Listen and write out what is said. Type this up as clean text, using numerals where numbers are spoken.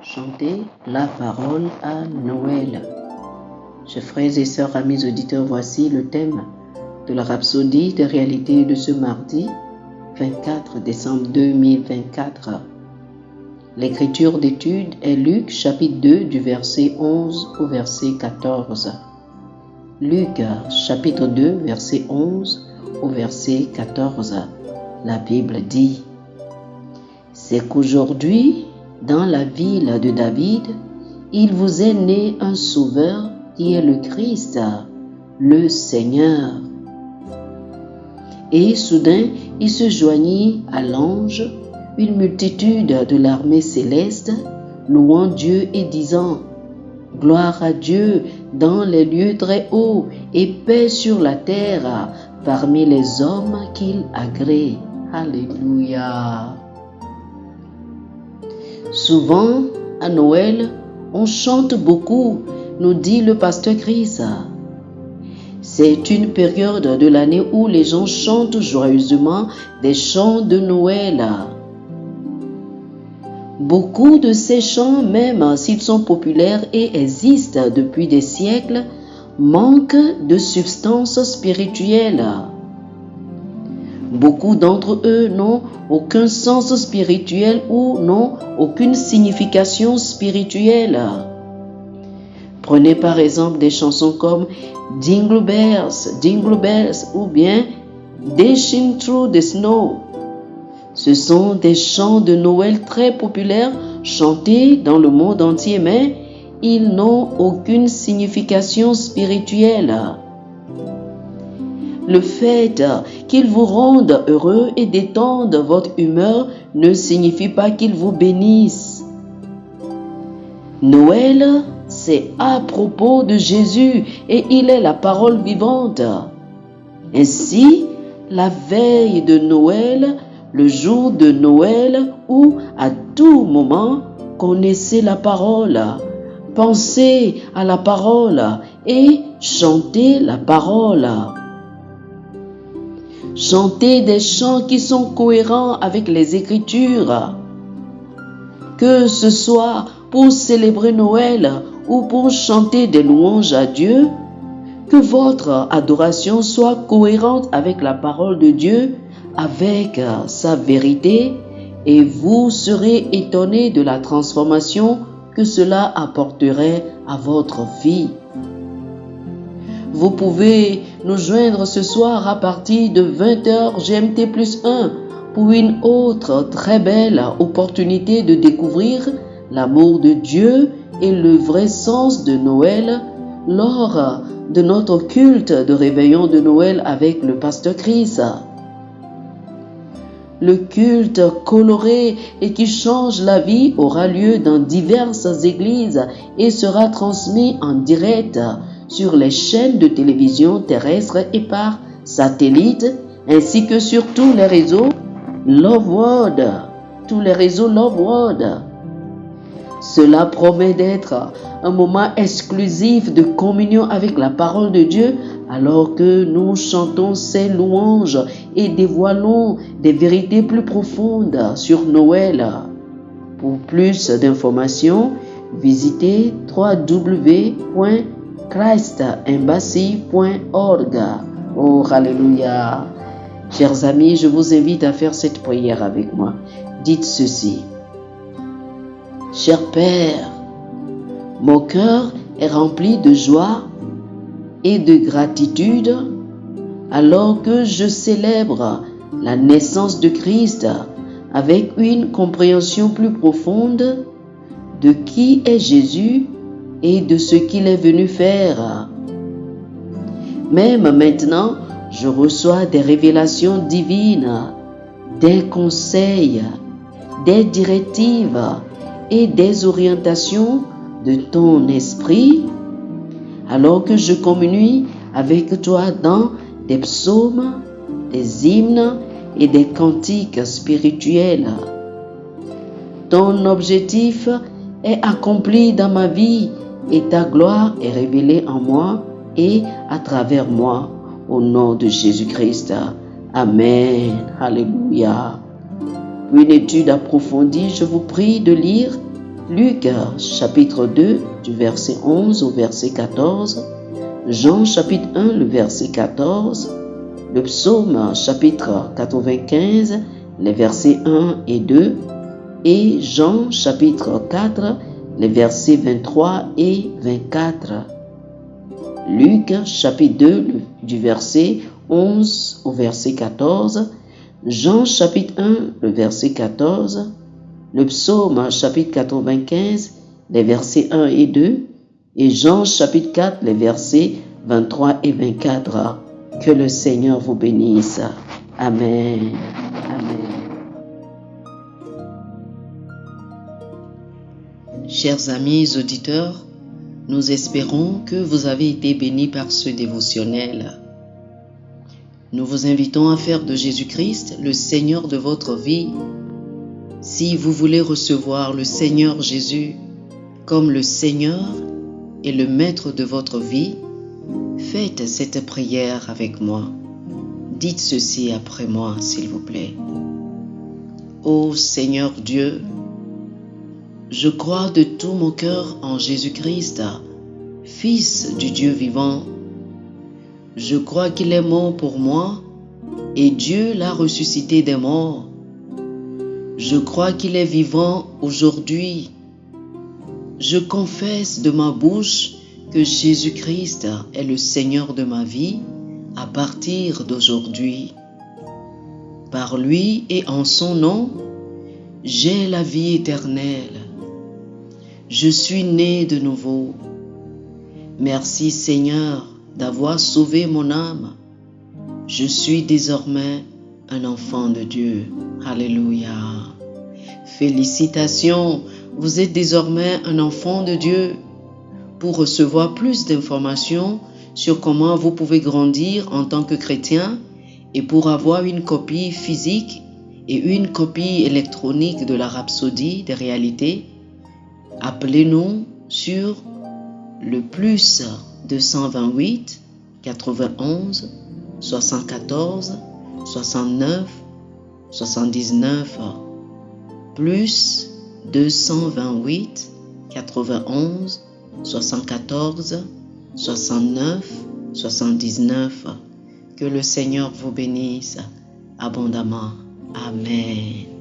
Chanter la parole à Noël. Chers frères et sœurs, amis auditeurs, voici le thème de la rhapsodie de réalité de ce mardi 24 décembre 2024. L'écriture d'étude est Luc chapitre 2 du verset 11 au verset 14. Luc chapitre 2 verset 11 au verset 14. La Bible dit: c'est qu'aujourd'hui, dans la ville de David, il vous est né un sauveur qui est le Christ, le Seigneur. Et soudain, il se joignit à l'ange une multitude de l'armée céleste, louant Dieu et disant: gloire à Dieu dans les lieux très hauts et paix sur la terre parmi les hommes qu'il agrée. Alléluia. Souvent, à Noël, on chante beaucoup, nous dit le pasteur Chris. C'est une période de l'année où les gens chantent joyeusement des chants de Noël. Beaucoup de ces chants, même s'ils sont populaires et existent depuis des siècles, manquent de substance spirituelle. Beaucoup d'entre eux n'ont aucun sens spirituel ou n'ont aucune signification spirituelle. Prenez par exemple des chansons comme Jingle Bells ou bien Dashing Through the Snow. Ce sont des chants de Noël très populaires chantés dans le monde entier, mais ils n'ont aucune signification spirituelle. Le fait qu'ils vous rendent heureux et détendent votre humeur ne signifie pas qu'ils vous bénissent. Noël, c'est à propos de Jésus et il est la parole vivante. Ainsi, la veille de Noël, le jour de Noël ou à tout moment, connaissez la parole, pensez à la parole et chantez la parole. Chantez des chants qui sont cohérents avec les Écritures. Que ce soit pour célébrer Noël ou pour chanter des louanges à Dieu, que votre adoration soit cohérente avec la parole de Dieu, avec sa vérité, et vous serez étonnés de la transformation que cela apporterait à votre vie. Vous pouvez nous joindre ce soir à partir de 20h GMT+1 pour une autre très belle opportunité de découvrir l'amour de Dieu et le vrai sens de Noël lors de notre culte de réveillon de Noël avec le pasteur Chris. Le culte coloré et qui change la vie aura lieu dans diverses églises et sera transmis en direct sur les chaînes de télévision terrestres et par satellite, ainsi que sur tous les réseaux Love World. Cela promet d'être un moment exclusif de communion avec la parole de Dieu, alors que nous chantons ses louanges et dévoilons des vérités plus profondes sur Noël. Pour plus d'informations, visitez www.christembassy.org. Oh, alléluia! Chers amis, je vous invite à faire cette prière avec moi. Dites ceci: cher Père, mon cœur est rempli de joie et de gratitude alors que je célèbre la naissance de Christ avec une compréhension plus profonde de qui est Jésus et de ce qu'il est venu faire. Même maintenant, je reçois des révélations divines, des conseils, des directives et des orientations de ton esprit, alors que je communie avec toi dans des psaumes, des hymnes et des cantiques spirituels. Ton objectif est accompli dans ma vie et ta gloire est révélée en moi et à travers moi, au nom de Jésus-Christ. Amen. Alléluia. Pour une étude approfondie, je vous prie de lire Luc chapitre 2 du verset 11 au verset 14, Jean chapitre 1 le verset 14, le psaume chapitre 95 les versets 1 et 2 et Jean chapitre 4 les versets 23 et 24. Luc chapitre 2 du verset 11 au verset 14, Jean chapitre 1 le verset 14, le psaume chapitre 95 les versets 1 et 2 et Jean chapitre 4 les versets 23 et 24. Que le Seigneur vous bénisse. Amen. Amen. Chers amis auditeurs, nous espérons que vous avez été bénis par ce dévotionnel. Nous vous invitons à faire de Jésus-Christ le Seigneur de votre vie. Si vous voulez recevoir le Seigneur Jésus comme le Seigneur et le Maître de votre vie, faites cette prière avec moi. Dites ceci après moi, s'il vous plaît. Ô Seigneur Dieu, je crois de tout mon cœur en Jésus-Christ, Fils du Dieu vivant. Je crois qu'il est mort pour moi et Dieu l'a ressuscité des morts. Je crois qu'il est vivant aujourd'hui. Je confesse de ma bouche que Jésus-Christ est le Seigneur de ma vie à partir d'aujourd'hui. Par lui et en son nom, j'ai la vie éternelle. Je suis né de nouveau. Merci Seigneur d'avoir sauvé mon âme. Je suis désormais un enfant de Dieu. Alléluia. Félicitations, vous êtes désormais un enfant de Dieu. Pour recevoir plus d'informations sur comment vous pouvez grandir en tant que chrétien et pour avoir une copie physique et une copie électronique de la Rhapsodie des réalités, appelez-nous sur le plus 228 91 74 69 79 plus 228 91 74 69 79. Que le Seigneur vous bénisse abondamment. Amen.